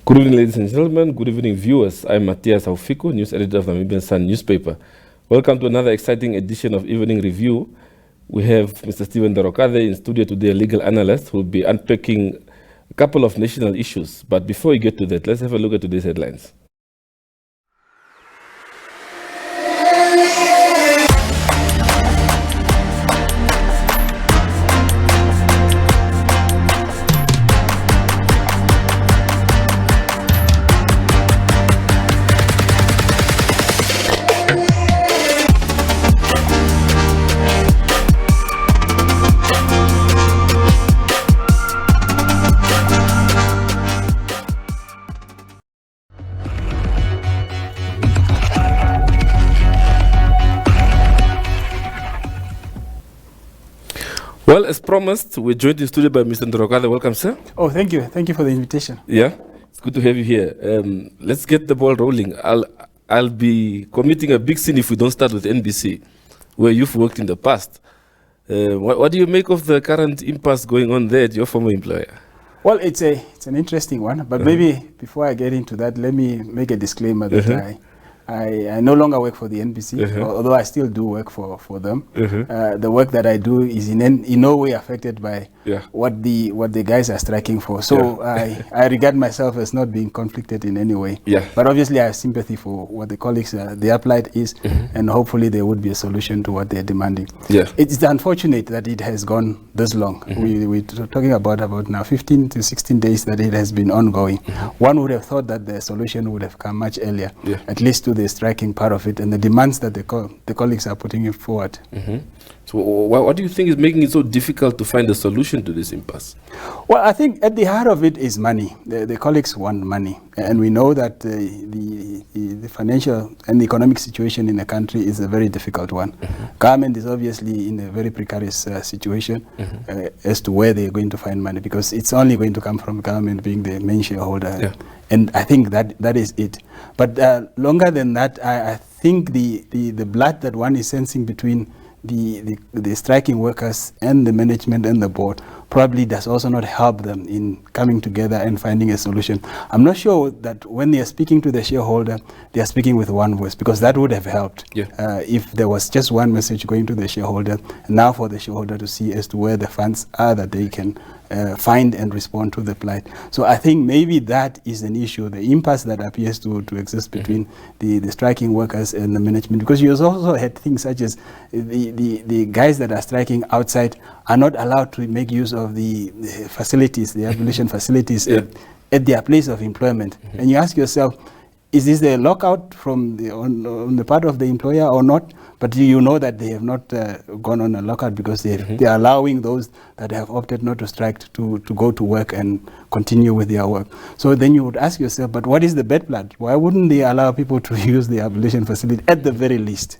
Good evening, ladies and gentlemen. Good evening, viewers. I'm Matthias Aufiku, news editor of the Namibian Sun newspaper. Welcome to another exciting edition of Evening Review. We have Mr. Steven Ndorokaze in studio today, a legal analyst who will be unpacking a couple of national issues. But before we get to that, let's have a look at today's headlines. Well, as promised, we're joined in the studio by Mr. Dragada. Welcome, sir. Oh, thank you. Thank you for the invitation. Yeah, it's good to have you here. Let's get the ball rolling. I'll be committing a big sin if we don't start with NBC, where you've worked in the past. What do you make of the current impasse going on there at your former employer? Well, it's an interesting one, but maybe before I get into that, let me make a disclaimer that I no longer work for the NBC, although I still do work for them. The work that I do is in no way affected by what the guys are striking for. So I regard myself as not being conflicted in any way. But obviously I have sympathy for what the colleagues, their plight is, and hopefully there would be a solution to what they're demanding. It's unfortunate that it has gone this long. We're talking about now 15 to 16 days that it has been ongoing. One would have thought that the solution would have come much earlier, at least to the striking part of it and the demands that the colleagues are putting forward. So what do you think is making it so difficult to find a solution to this impasse? Well, I think at the heart of it is money. The colleagues want money, and we know that the financial and the economic situation in the country is a very difficult one. Government is obviously in a very precarious situation as to where they're going to find money, because it's only going to come from government being the main shareholder. And I think that is it. But longer than that, I think the blood that one is sensing between the striking workers and the management and the board probably does also not help them in coming together and finding a solution. I'm not sure that when they are speaking to the shareholder, they are speaking with one voice, because that would have helped if there was just one message going to the shareholder, now for the shareholder to see as to where the funds are that they can find and respond to the plight. So I think maybe that is an issue, the impasse that appears to exist between the striking workers and the management, because you also had things such as the guys that are striking outside are not allowed to make use of the facilities, the abolition facilities at their place of employment. And you ask yourself, is this a lockout from on the part of the employer or not? But you know that they have not gone on a lockout, because they are allowing those that have opted not to strike to go to work and continue with their work. So then you would ask yourself, but what is the bedblood? Why wouldn't they allow people to use the abolition facility at the very least?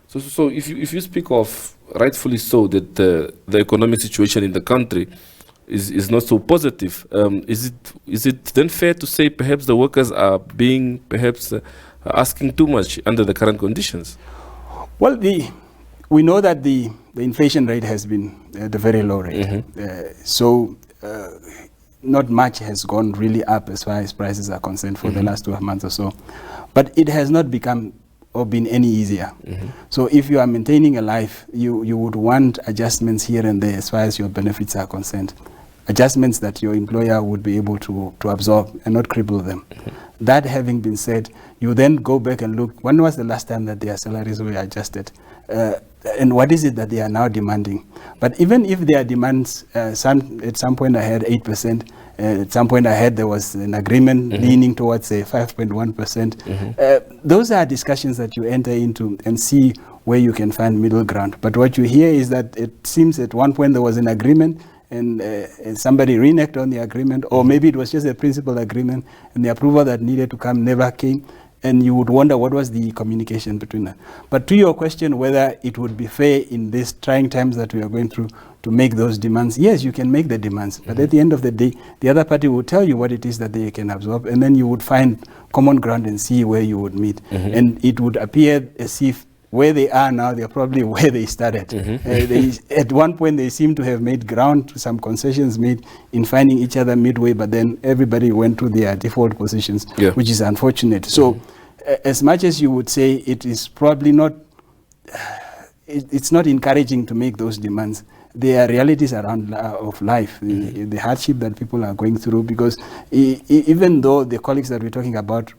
So if you speak of, rightfully so, that the economic situation in the country is not so positive, is it then fair to say perhaps the workers are being asking too much under the current conditions? Well, we know that the inflation rate has been at a very low rate. So not much has gone really up as far as prices are concerned for the last 12 months or so. But it has not become or been any easier. So if you are maintaining a life, you would want adjustments here and there as far as your benefits are concerned. Adjustments that your employer would be able to absorb and not cripple them. That having been said, you then go back and look, when was the last time that their salaries were adjusted? And what is it that they are now demanding? But even if their demands, at some point I had 8%, at some point I heard there was an agreement leaning towards a 5.1%. Those are discussions that you enter into and see where you can find middle ground. But what you hear is that it seems at one point there was an agreement, and somebody reneged on the agreement, or maybe it was just a principal agreement and the approval that needed to come never came, and you would wonder what was the communication between them. But to your question whether it would be fair in these trying times that we are going through to make those demands, yes, you can make the demands, but at the end of the day, the other party will tell you what it is that they can absorb, and then you would find common ground and see where you would meet. And it would appear as if where they are now, they're probably where they started. At one point, they seem to have made ground, some concessions made in finding each other midway, but then everybody went to their default positions, which is unfortunate. So, as much as you would say it is probably not, it's not encouraging to make those demands. There are realities around of life, the hardship that people are going through, because even though the colleagues that we're talking about,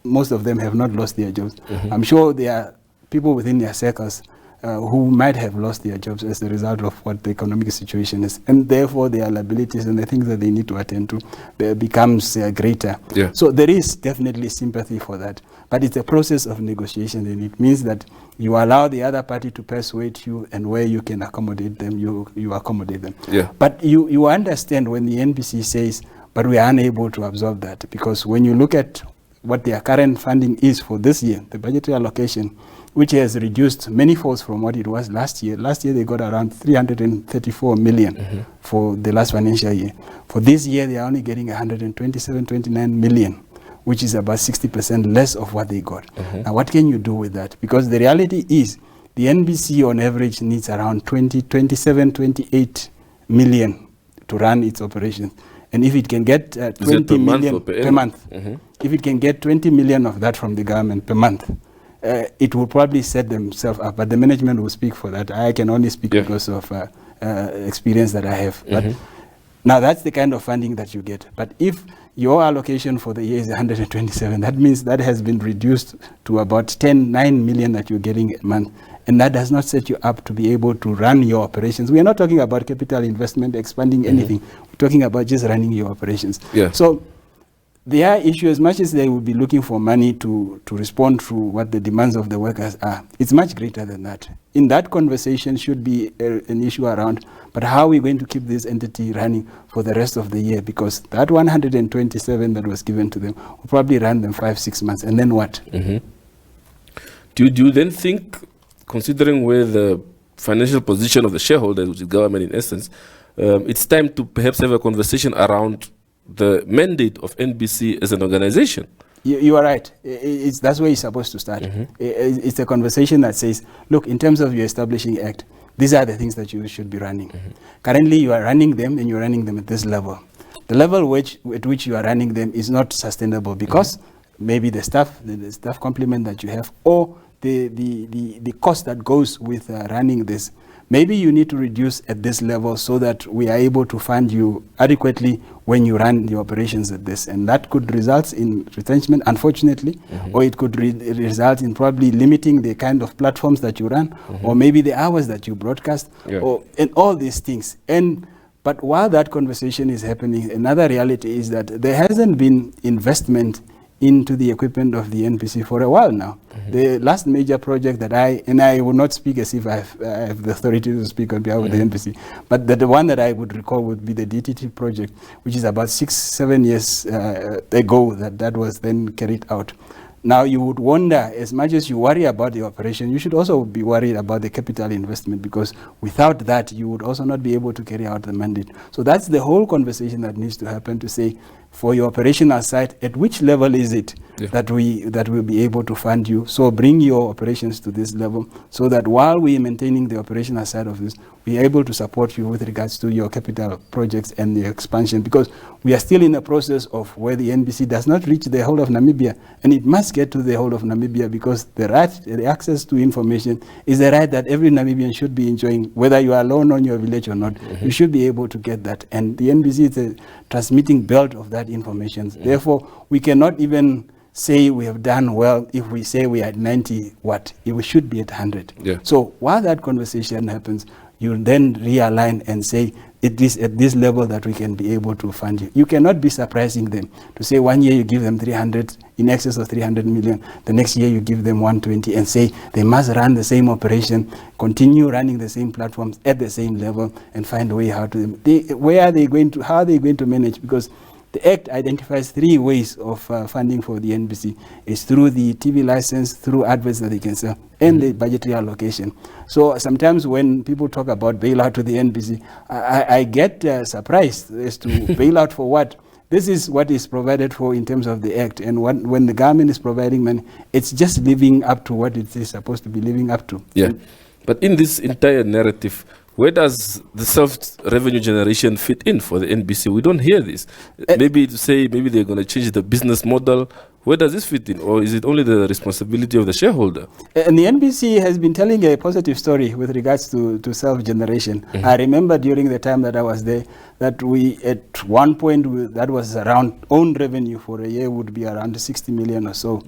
most of them have not lost their jobs. I'm sure there are people within their circles who might have lost their jobs as a result of what the economic situation is, and therefore their liabilities and the things that they need to attend to becomes greater. So there is definitely sympathy for that, but it's a process of negotiation, and it means that you allow the other party to persuade you, and where you can accommodate them, you accommodate them. But you understand when the NBC says, but we are unable to absorb that, because when you look at what their current funding is for this year, the budgetary allocation, which has reduced many folds from what it was last year. Last year they got around 334 million for the last financial year. For this year they are only getting 127-29 million, which is about 60% less of what they got. Now what can you do with that? Because the reality is the NBC on average needs around 27-28 million to run its operations. And if it can get 20 million per month, if it can get 20 million of that from the government per month, it will probably set themselves up, but the management will speak for that. I can only speak because of experience that I have. But now that's the kind of funding that you get. But if your allocation for the year is 127, that means that has been reduced to about 9 million that you're getting a month. And that does not set you up to be able to run your operations. We are not talking about capital investment, expanding anything. We're talking about just running your operations. So there are issues, as much as they will be looking for money to respond to what the demands of the workers are. It's much greater than that. In that conversation should be an issue around, but how are we going to keep this entity running for the rest of the year? Because that 127 that was given to them will probably run them 5-6 months, and then what? Do you then think, considering where the financial position of the shareholders, which is government in essence, it's time to perhaps have a conversation around the mandate of NBC as an organization? You are right. That's where you're supposed to start. It's a conversation that says, look, in terms of your establishing act, these are the things that you should be running. Currently, you are running them, and you're running them at this level. The level at which you are running them is not sustainable, because maybe the staff complement that you have, or the cost that goes with running this. Maybe you need to reduce at this level so that we are able to fund you adequately when you run the operations at this. And that could result in retrenchment, unfortunately, or it could result in probably limiting the kind of platforms that you run, or maybe the hours that you broadcast, and all these things. But while that conversation is happening, another reality is that there hasn't been investment into the equipment of the NBC for a while now. The last major project that I will not speak as if I have the authority to speak on behalf of the NBC, but the one that I would recall would be the DTT project, which is about 6-7 years ago that was then carried out. Now you would wonder, as much as you worry about the operation, you should also be worried about the capital investment, because without that you would also not be able to carry out the mandate. So that's the whole conversation that needs to happen, to say, for your operational side, at which level is it that we'll be able to fund you? So bring your operations to this level, so that while we are maintaining the operational side of this, we are able to support you with regards to your capital projects and the expansion, because we are still in a process of where the NBC does not reach the whole of Namibia, and it must get to the whole of Namibia, because the access to information is a right that every Namibian should be enjoying, whether you are alone on your village or not. You should be able to get that, and the NBC is a transmitting belt of that information. Therefore, we cannot even say we have done well if we say we are at 90 what? We should be at 100. So while that conversation happens, you then realign and say, it is at this level that we can be able to fund you. You cannot be surprising them to say 1 year you give them 300, in excess of 300 million, the next year you give them 120, and say they must run the same operation, continue running the same platforms at the same level, and find a way how to, how are they going to manage? Because the Act identifies 3 ways of funding for the NBC. It's through the TV license, through adverts that they can sell, and the budgetary allocation. So sometimes when people talk about bailout to the NBC, I get surprised as to bailout for what? this is what is provided for in terms of the Act. And when the government is providing money, it's just living up to what it is supposed to be living up to. Yeah. But in this entire narrative, where does the self-revenue generation fit in for the NBC? We don't hear this. Maybe to say maybe they're going to change the business model. Where does this fit in? Or is it only the responsibility of the shareholder? And the NBC has been telling a positive story with regards to self-generation. I remember during the time that I was there, that we, at one point, that was around own revenue for a year would be around 60 million or so.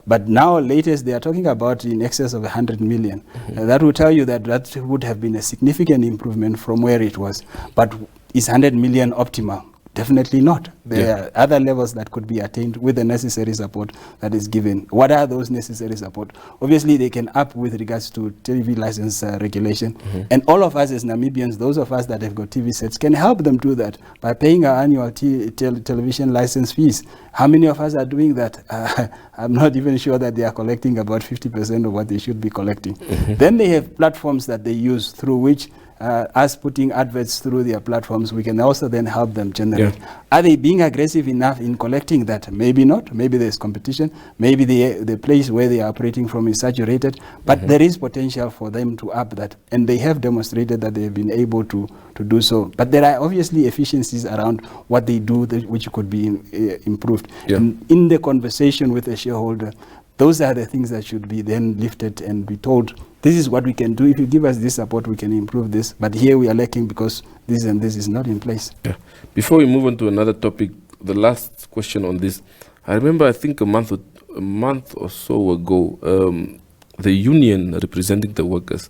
But now, latest, they are talking about in excess of 100 million. That would tell you that that would have been a significant improvement from where it was. But is 100 million optimal? Definitely not. There are other levels that could be attained with the necessary support that is given. What are those necessary support? Obviously, they can up with regards to TV license regulation. And all of us as Namibians, those of us that have got TV sets, can help them do that by paying our annual television license fees. How many of us are doing that? I'm not even sure that they are collecting about 50% of what they should be collecting. Then they have platforms that they use through which us putting adverts through their platforms, we can also then help them generate. Are they being aggressive enough in collecting that? Maybe not. Maybe there's competition. Maybe the place where they are operating from is saturated. But there is potential for them to up that. And they have demonstrated that they have been able to do so. But there are obviously efficiencies around what they do which could be improved. And in the conversation with the shareholder, those are the things that should be then lifted and be told, this is what we can do. If you give us this support, we can improve this. But here we are lacking because this and this is not in place. Before we move on to another topic, the last question on this. I remember, I think a month or so ago, the union representing the workers,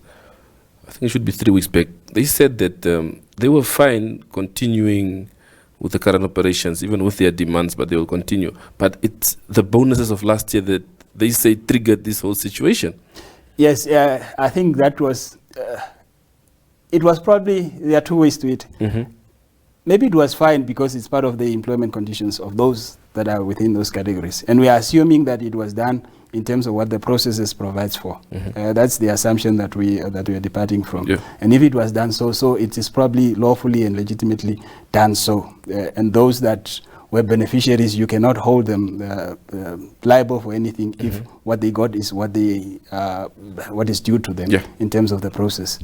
I think it should be 3 weeks back, they said that they were fine continuing with the current operations, even with their demands, but they will continue. But it's the bonuses of last year that they say triggered this whole situation. Yes, I think that was, it was probably, there are two ways to it. Maybe it was fine because it's part of the employment conditions of those that are within those categories. And we are assuming that it was done in terms of what the processes provides for. That's the assumption that we are departing from. And if it was done so it is probably lawfully and legitimately done so. And those that were beneficiaries, you cannot hold them liable for anything if what they got is what is due to them in terms of the process.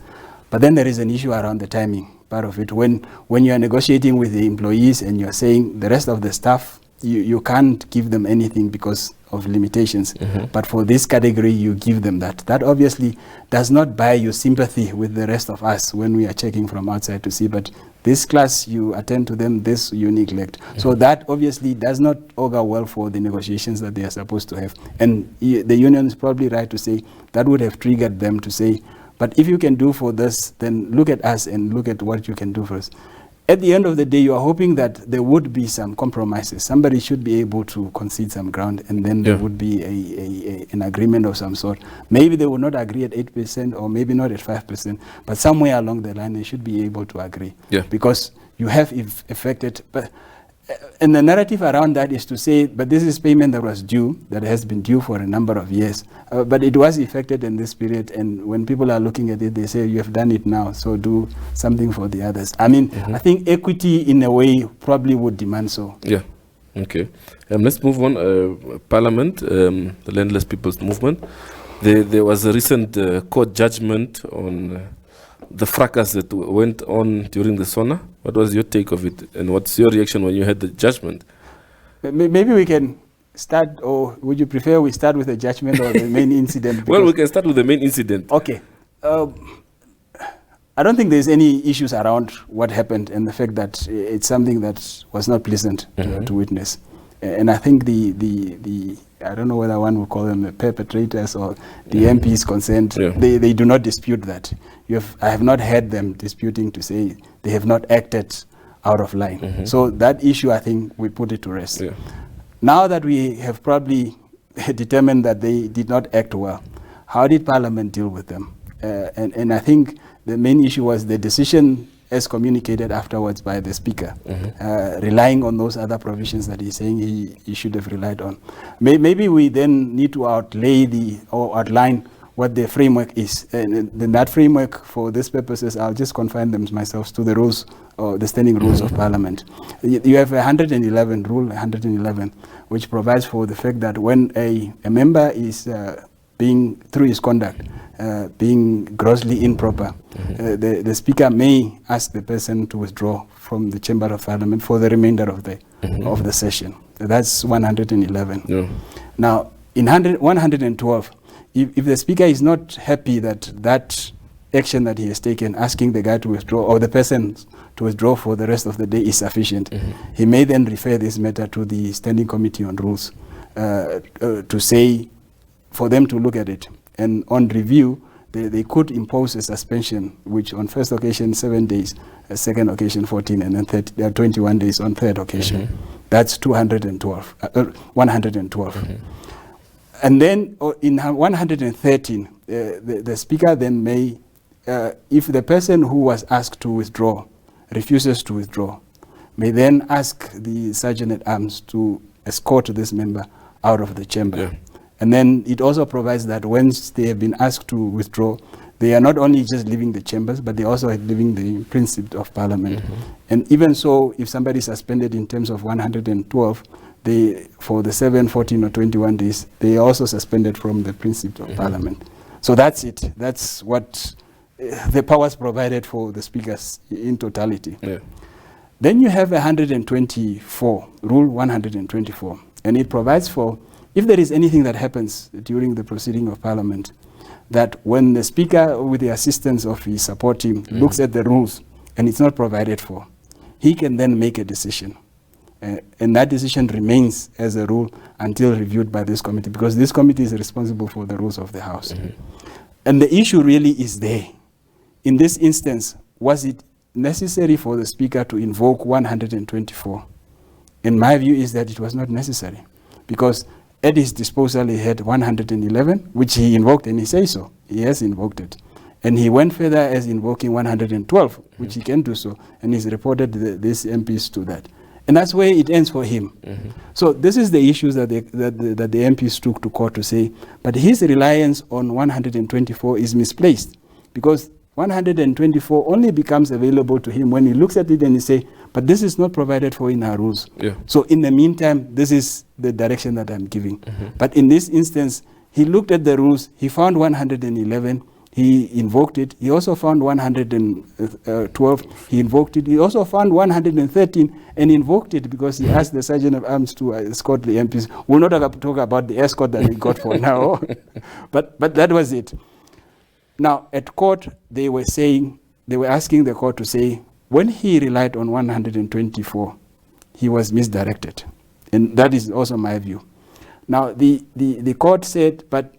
But then there is an issue around the timing part of it. When you are negotiating with the employees and you are saying the rest of the staff, you can't give them anything because of limitations. But for this category, you give them that. That obviously does not buy you sympathy with the rest of us when we are checking from outside to see, but this class, you attend to them, this you neglect. So that obviously does not augur well for the negotiations that they are supposed to have. And the union is probably right to say that would have triggered them to say, but if you can do for this, then look at us and look at what you can do for us. At the end of the day, you are hoping that there would be some compromises. Somebody should be able to concede some ground, and then there would be an agreement of some sort. Maybe they will not agree at 8%, or maybe not at 5%, but somewhere along the line, they should be able to agree. Because you have affected, and the narrative around that is to say, but this is payment that was due, that has been due for a number of years, but it was effected in this period, and when people are looking at it, they say, you have done it now, so do something for the others. I mean, I think equity, in a way, probably would demand so. Okay. Let's move on. Parliament, the Landless People's Movement. There was a recent court judgment on the fracas that went on during the SONA. What was your take of it, and what's your reaction when you heard the judgment? Maybe we can start, or would you prefer we start with the judgment or the main incident? Well, we can start with the main incident. Okay. I don't think there's any issues around what happened and the fact that it's something that was not pleasant to witness. And I think the I don't know whether one would call them the perpetrators or the MPs concerned, they do not dispute that. I have not heard them disputing to say they have not acted out of line. So that issue, I think, we put it to rest. Now that we have probably determined that they did not act well, how did Parliament deal with them? And I think the main issue was the decision as communicated afterwards by the Speaker, relying on those other provisions that he's saying he should have relied on. Maybe we then need to outline what the framework is. And that framework, for these purposes, I'll just confine them myself to the rules, or the standing rules of Parliament. You have 111, Rule 111, which provides for the fact that when a member is being, through his conduct, being grossly improper, the Speaker may ask the person to withdraw from the Chamber of Parliament for the remainder of the session. That's 111. Yeah. Now, in 112, if the Speaker is not happy that action that he has taken, asking the guy to withdraw, or the person to withdraw for the rest of the day, is sufficient, he may then refer this matter to the Standing Committee on Rules to say, for them to look at it. And on review, they could impose a suspension, which on first occasion 7 days, second occasion 14, and then 21 days on third occasion. That's 112. And then in 113, the Speaker then may, if the person who was asked to withdraw refuses to withdraw, may then ask the Sergeant-at-Arms to escort this member out of the chamber. Yeah. And then it also provides that once they have been asked to withdraw, they are not only just leaving the chambers, but they also are leaving the principle of Parliament. And even so, if somebody is suspended in terms of 112, they, for the 7, 14, or 21 days, they are also suspended from the principle of Parliament. So that's it. That's what the powers provided for the speakers in totality. Yeah. Then you have 124, Rule 124, and it provides for, if there is anything that happens during the proceeding of Parliament, that when the Speaker, with the assistance of his support team, looks at the rules and it's not provided for, he can then make a decision. And that decision remains as a rule until reviewed by this committee, because this committee is responsible for the rules of the House. And the issue really is there. In this instance, was it necessary for the Speaker to invoke 124? In my view, is that it was not necessary, because at his disposal he had 111, which he invoked, and he says so. He has invoked it. And he went further as invoking 112, which he can do so, and he's reported these MPs to that. And that's where it ends for him. So this is the issues that the MPs took to court to say, but his reliance on 124 is misplaced, because 124 only becomes available to him when he looks at it and he says, but this is not provided for in our rules. Yeah. So in the meantime, this is the direction that I'm giving. But in this instance, he looked at the rules, he found 111, he invoked it. He also found 112, he invoked it. He also found 113 and invoked it, because he asked the Sergeant-at-Arms to escort the MPs. We'll not talk about the escort that he got for now, but that was it. Now, at court, they were asking the court to say, when he relied on 124, he was misdirected. And that is also my view. Now, the court said, but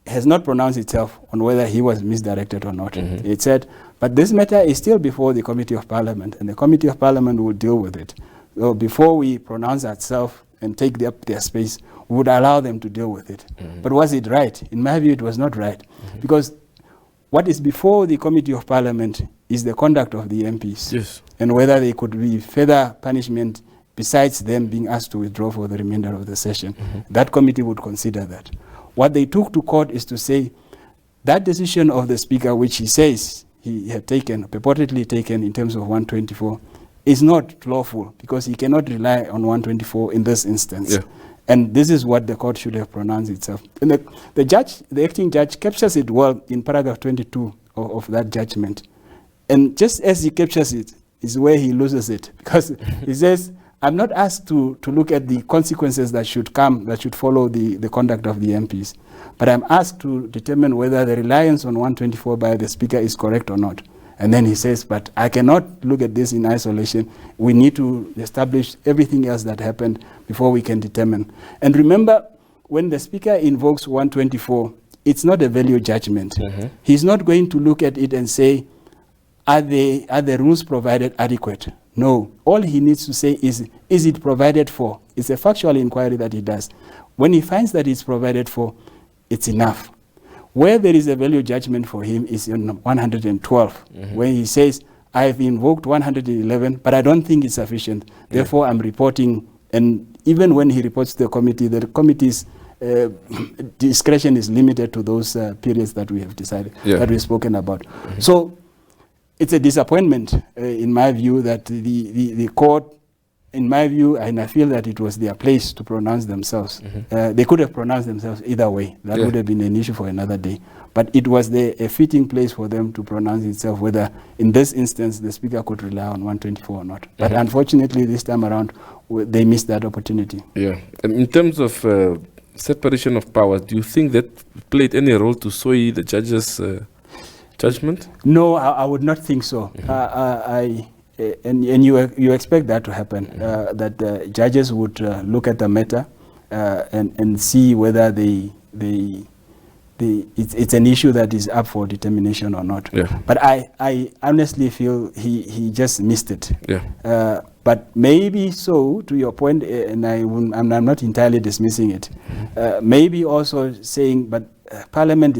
has not pronounced itself on whether he was misdirected or not. It said, but this matter is still before the Committee of Parliament, and the Committee of Parliament will deal with it. So before we pronounce ourselves and take up their space, we would allow them to deal with it. But was it right? In my view, it was not right. Because what is before the Committee of Parliament is the conduct of the MPs. Yes. And whether there could be further punishment besides them being asked to withdraw for the remainder of the session. That committee would consider that. What they took to court is to say that decision of the Speaker, which he says he had taken, purportedly taken in terms of 124, is not lawful, because he cannot rely on 124 in this instance. Yeah. And this is what the court should have pronounced itself. And the acting judge captures it well in paragraph 22 of that judgment. And just as he captures it is where he loses it, because he says, I'm not asked to look at the consequences that should follow the conduct of the MPs, but I'm asked to determine whether the reliance on 124 by the Speaker is correct or not. And then he says, but I cannot look at this in isolation. We need to establish everything else that happened before we can determine. And remember, when the Speaker invokes 124, it's not a value judgment. He's not going to look at it and say, are the rules provided adequate? No. All he needs to say is it provided for? It's a factual inquiry that he does. When he finds that it's provided for, it's enough. Where there is a value judgment for him is in 112, where he says, I've invoked 111, but I don't think it's sufficient. Therefore, I'm reporting. And even when he reports to the committee's discretion is limited to those periods that we have decided, that we've spoken about. So it's a disappointment, in my view, that the court, in my view, and I feel that it was their place to pronounce themselves. They could have pronounced themselves either way. That would have been an issue for another day. But it was a fitting place for them to pronounce itself, whether in this instance the Speaker could rely on 124 or not. But unfortunately, this time around, they missed that opportunity. Yeah. And in terms of separation of powers, do you think that played any role to sway the judges' judgment? No, I would not think so. And you expect that to happen, that the judges would look at the matter and see whether it's an issue that is up for determination or not. But I honestly feel he just missed it. But maybe so, to your point, and I'm not entirely dismissing it, maybe also saying, but Parliament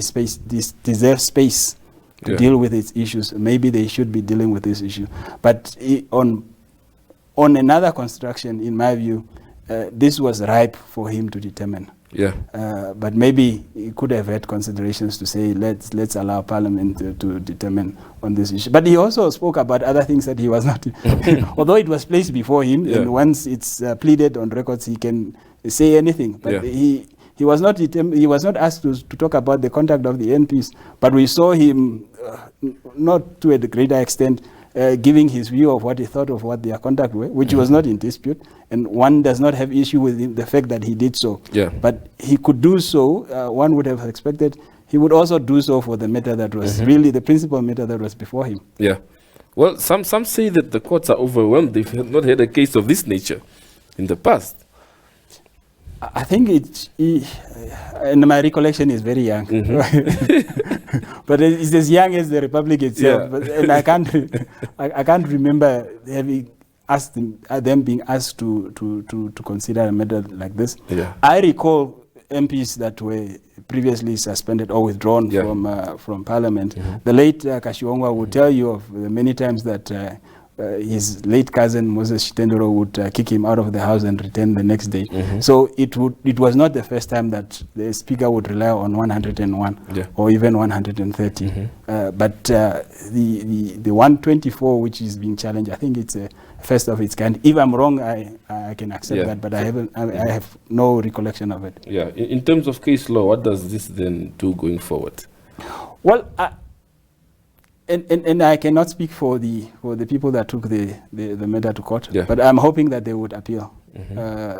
deserves space to deal with its issues. Maybe they should be dealing with this issue. But on another construction, in my view, this was ripe for him to determine. But maybe he could have had considerations to say, let's allow Parliament to determine on this issue. But he also spoke about other things that he was not, although it was placed before him, and once it's pleaded on records, he can say anything. But he was not asked to talk about the conduct of the MPs, but we saw him, not to a greater extent, giving his view of what he thought of what their conduct were, which was not in dispute, and one does not have issue with the fact that he did so. But he could do so, one would have expected, he would also do so for the matter that was really the principal matter that was before him. Well, some say that the courts are overwhelmed. They've not had a case of this nature in the past. I think and my recollection is very young, but it's as young as the Republic itself. And I can't remember having asked them being asked to consider a matter like this. I recall MPs that were previously suspended or withdrawn from Parliament. The late Kashiwangwa would tell you of the many times that his late cousin Moses Shitendero would kick him out of the house and return the next day. So it was not the first time that the Speaker would rely on 101 or even 130. But the 124, which is being challenged, I think it's a first of its kind. If I'm wrong, I can accept that, but I have no recollection of it. In terms of case law, what does this then do going forward? Well, and I cannot speak for the people that took the matter to court, but I'm hoping that they would appeal,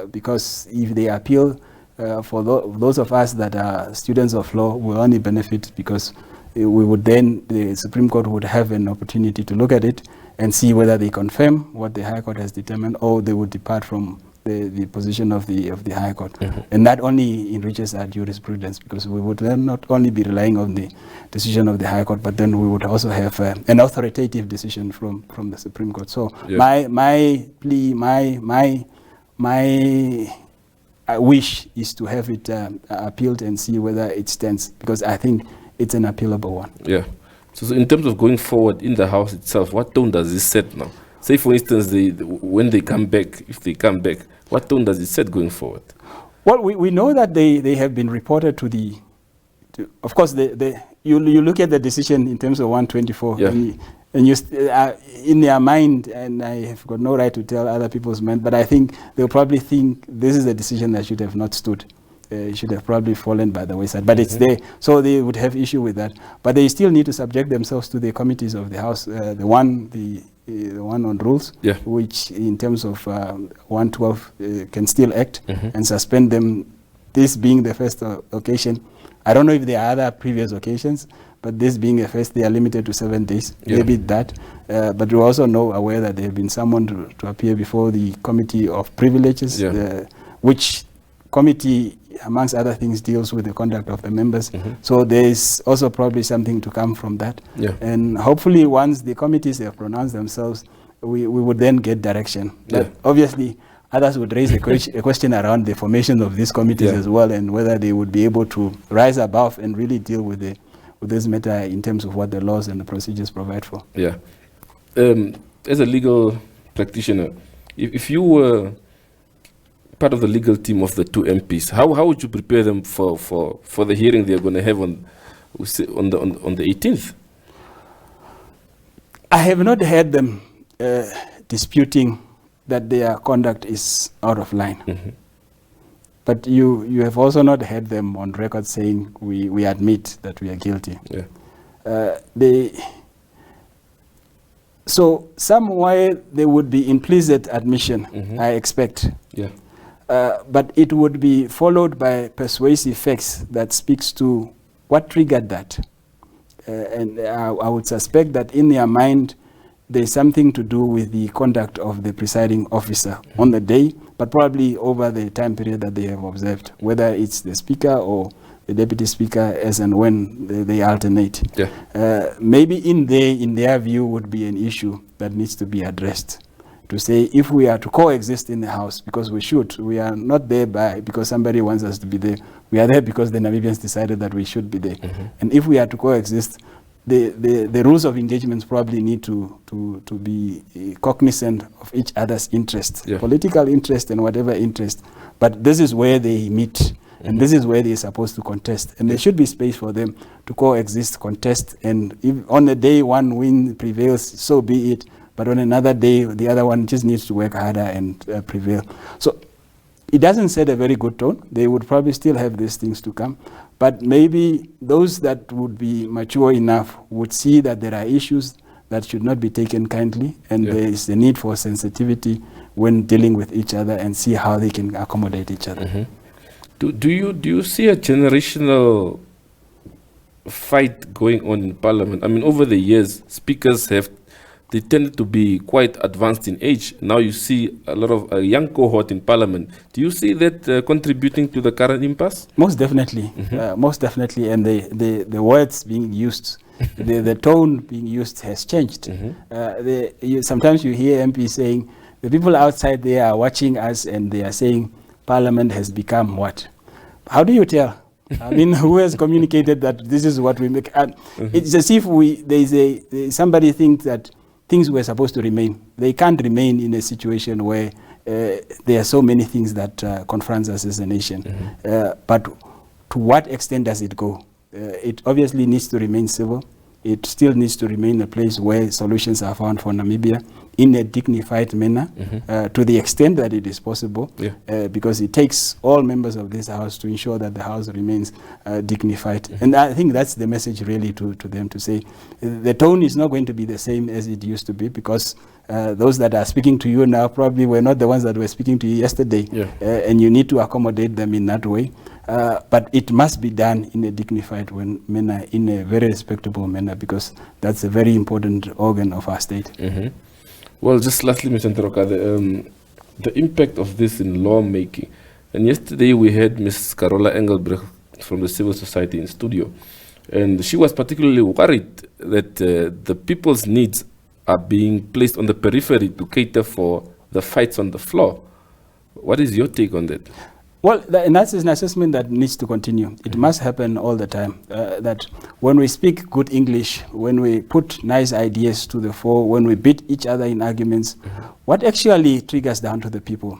because if they appeal, for those of us that are students of law, will only benefit, because we would then, the Supreme Court would have an opportunity to look at it and see whether they confirm what the High Court has determined, or they would depart from the position of the High Court. And that only enriches our jurisprudence, because we would then not only be relying on the decision of the High Court, but then we would also have an authoritative decision from the Supreme Court. So my plea, my wish is to have it appealed and see whether it stands, because I think it's an appealable one. So in terms of going forward in the House itself, what tone does this set now? Say, for instance, when they come back, if they come back, what tone does it set going forward? Well, we know that they have been reported to of course, you look at the decision in terms of 124, and you in their mind, and I have got no right to tell other people's mind, but I think they'll probably think this is a decision that should have not stood. Should have probably fallen by the wayside, but it's there, so they would have issue with that. But they still need to subject themselves to the committees of the House. The one on rules, which in terms of 112 can still act and suspend them. This being the first occasion, I don't know if there are other previous occasions, but this being a first, they are limited to 7 days. Maybe that, but we're also aware that they have been summoned to appear before the Committee of Privileges, which committee, amongst other things, deals with the conduct of the members. So there is also probably something to come from that. And hopefully once the committees have pronounced themselves, we would then get direction. But obviously others would raise a question around the formation of these committees as well, and whether they would be able to rise above and really deal with this matter in terms of what the laws and the procedures provide for. As a legal practitioner, if you were part of the legal team of the two MPs. How would you prepare them for the hearing they're going to have on the 18th? I have not heard them disputing that their conduct is out of line. Mm-hmm. But you have also not heard them on record saying we admit that we are guilty. Yeah. So somewhere there would be implicit admission, Mm-hmm. I expect. Yeah. But it would be followed by persuasive facts that speaks to what triggered that. And I would suspect that in their mind, there's something to do with the conduct of the presiding officer Mm-hmm. on the day, but probably over the time period that they have observed, whether it's the speaker or the deputy speaker, as and when they alternate. Yeah. Maybe in their view would be an issue that needs to be addressed. To say, if we are to coexist in the house, because we are not there because somebody wants us to be there. We are there because the Namibians decided that we should be there. Mm-hmm. And if we are to coexist, the rules of engagements probably need to be cognizant of each other's interests, Yeah. political interest and whatever interest. But this is where they meet. And this is where they're supposed to contest. And there should be space for them to coexist, contest. And if on the day one win prevails, so be it. But on another day, the other one just needs to work harder and prevail. So it doesn't set a very good tone. They would probably still have these things to come. But maybe those that would be mature enough would see that there are issues that should not be taken kindly. And Yeah. there is a need for sensitivity when dealing with each other and see how they can accommodate each other. Mm-hmm. Do you see a generational fight going on in Parliament? I mean, over the years, speakers they tended to be quite advanced in age. Now you see a lot of a young cohort in Parliament. Do you see that contributing to the current impasse? Most definitely, most definitely. And the words being used, the tone being used has changed. Mm-hmm. Sometimes you hear MPs saying, the people outside there are watching us and they are saying, Parliament has become what? How do you tell? I mean, who has communicated that this is what we make? And it's as if somebody thinks that things were supposed to remain. They can't remain in a situation where there are so many things that confronts us as a nation. But to what extent does it go? It obviously needs to remain civil. It still needs to remain a place where solutions are found for Namibia in a dignified manner, to the extent that it is possible, because it takes all members of this house to ensure that the house remains dignified. And I think that's the message really to them, to say the tone is not going to be the same as it used to be, because those that are speaking to you now probably were not the ones that were speaking to you yesterday, and you need to accommodate them in that way. But it must be done in a dignified manner, in a very respectable manner, because that's a very important organ of our state. Well, just lastly, Mr. Ndorokaze, the impact of this in lawmaking. And yesterday we had Ms. Carola Engelbrecht from the civil society in studio. And she was particularly worried that the people's needs are being placed on the periphery to cater for the fights on the floor. What is your take on that? Well, and that's an assessment that needs to continue. It must happen all the time. That when we speak good English, when we put nice ideas to the fore, when we beat each other in arguments, what actually triggers down to the people?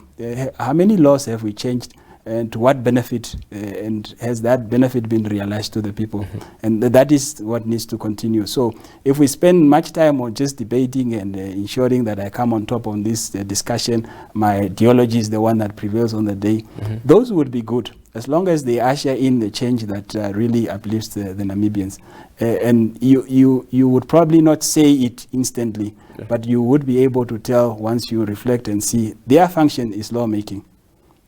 How many laws have we changed, and to what benefit, and has that benefit been realized to the people? And that is what needs to continue. So if we spend much time on just debating and ensuring that I come on top on this discussion, my ideology is the one that prevails on the day, those would be good, as long as they usher in the change that really uplifts the Namibians. And you would probably not say it instantly, but you would be able to tell once you reflect and see their function is lawmaking.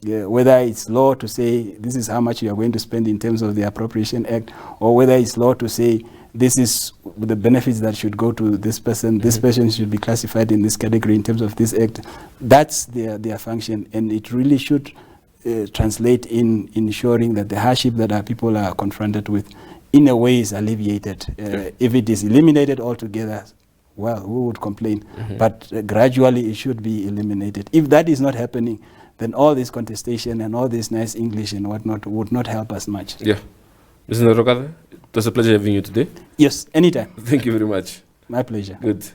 Whether it's law to say this is how much you are going to spend in terms of the Appropriation Act, or whether it's law to say this is the benefits that should go to this person, this person should be classified in this category in terms of this act. That's their function, and it really should translate in ensuring that the hardship that our people are confronted with in a way is alleviated. If it is eliminated altogether, well, who would complain? But gradually it should be eliminated. If that is not happening, then all this contestation and all this nice English and whatnot would not help us much. Yeah. Mr. Ndorokaze, it was a pleasure having you today. Yes, anytime. Thank you very much. My pleasure. Good.